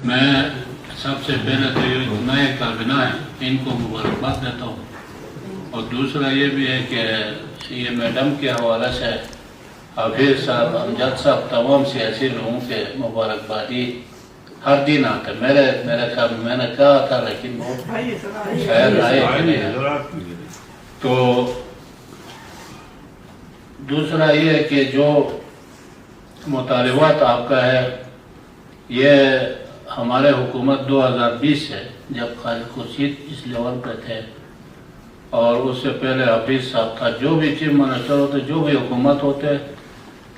میں سب سے پہلے تو یہ نئے کابینہ ہے ان کو مبارکباد دیتا ہوں، اور دوسرا یہ بھی ہے کہ یہ میڈم کے حوالے سے حفیظ صاحب، امجد صاحب، تمام سیاسی لوگوں کے مبارکبادی ہر دن آتے. میرے خیال میں نے کہا تھا لیکن وہ شاید آئے کہ نہیں. تو دوسرا یہ ہے کہ جو مطالبات آپ کا ہے یہ ہمارے حکومت 2020 سے جب خالد خورشید اس لیول پہ تھے اور اس سے پہلے حفیظ صاحب تھا، جو بھی چیف منسٹر ہوتے، جو بھی حکومت ہوتے،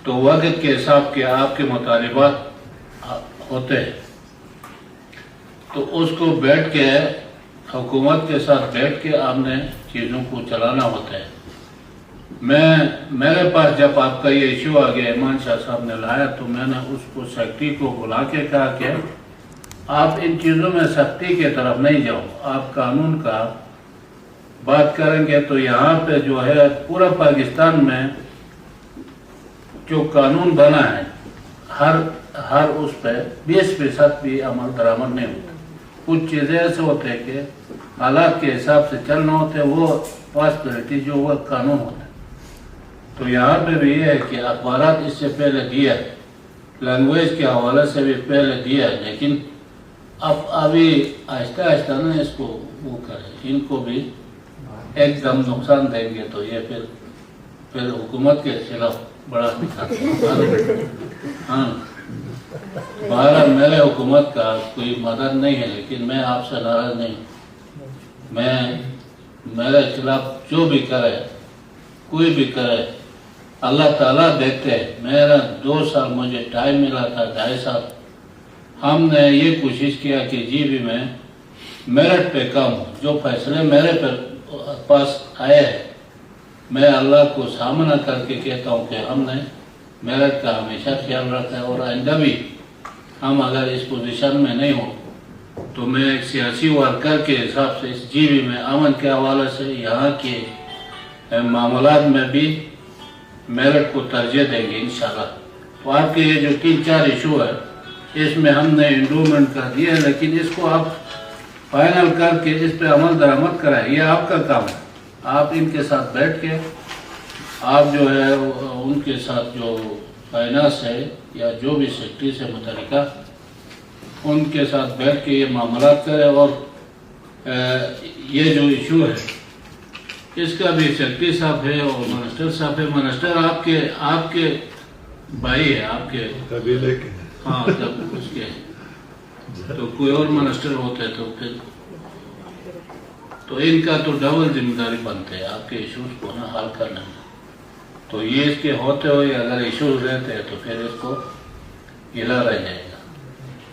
تو وقت کے حساب کے آپ کے مطالبات ہوتے ہیں تو اس کو بیٹھ کے حکومت کے ساتھ بیٹھ کے آپ نے چیزوں کو چلانا ہوتا ہے. میرے پاس جب آپ کا یہ ایشو آ گیا ایمان شاہ صاحب نے لایا تو میں نے اس کو سیکرٹری کو بلا کے کہا کہ آپ ان چیزوں میں سختی کی طرف نہیں جاؤ، آپ قانون کا بات کریں گے تو یہاں پہ جو ہے پورا پاکستان میں جو قانون بنا ہے ہر اس پہ 20% بھی عمل درآمد نہیں ہوتا. کچھ چیزیں ایسے ہوتے ہیں کہ حالات کے حساب سے چلنا ہوتے، وہ پاسبلٹی جو وہ قانون ہوتا ہے. تو یہاں پہ بھی یہ ہے کہ اخبارات اس سے پہلے دیا ہے، لینگویج کے حوالے سے بھی پہلے دیا ہے، لیکن ابھی آہستہ آہستہ نا اس کو وہ کرے، ان کو بھی ایک دم نقصان دیں گے تو یہ پھر حکومت کے خلاف بڑا ہاں. بہرحال میرے حکومت کا کوئی مدد نہیں ہے، لیکن میں آپ سے ناراض نہیں ہوں. میرے خلاف جو بھی کرے، کوئی بھی کرے، اللہ تعالیٰ دیکھتے. میرا 2 سال مجھے ٹائم ملا تھا، 2.5 سال ہم نے یہ کوشش کیا کہ جی بھی میں میرٹ پہ کام ہوں. جو فیصلے میرے پاس آئے ہیں میں اللہ کو سامنا کر کے کہتا ہوں کہ ہم نے میرٹ کا ہمیشہ خیال رکھا ہے، اور آئندہ بھی ہم اگر اس پوزیشن میں نہیں ہوں تو میں ایک سیاسی ورکر کے حساب سے اس جی بی میں امن کے حوالے سے یہاں کے معاملات میں بھی میرٹ کو ترجیح دیں گے انشاءاللہ. تو آپ کے یہ جو 3-4 ایشو ہے اس میں ہم نے انڈومنٹ کر دیا ہے، لیکن اس کو آپ فائنل کر کے اس پہ عمل درآمد کرائیں، یہ آپ کا کام ہے. آپ ان کے ساتھ بیٹھ کے آپ جو ہے ان کے ساتھ جو فائنانس ہے یا جو بھی سیکٹری سے متعلقہ ان کے ساتھ بیٹھ کے یہ معاملات کرے، اور یہ جو ایشو ہے اس کا بھی سیکرٹری صاحب ہے اور منسٹر صاحب ہے. منسٹر آپ کے بھائی ہے، آپ کے قبیلے کے، ہاں جب اس کے تو کوئی اور منسٹر ہوتے تو پھر تو ان کا تو ڈبل ذمہ داری بنتے ہیں آپ کے ایشوز کو نا حل کرنے میں. تو یہ اس کے ہوتے ہوئے اگر ایشوز رہتے ہیں تو پھر اس کو گلا رہ جائے گا.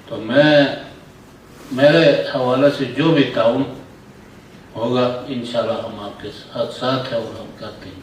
تو میرے حوالے سے جو بھی تعاون ہوگا انشاءاللہ ہم آپ کے ساتھ ہیں اور ہم کرتے ہیں.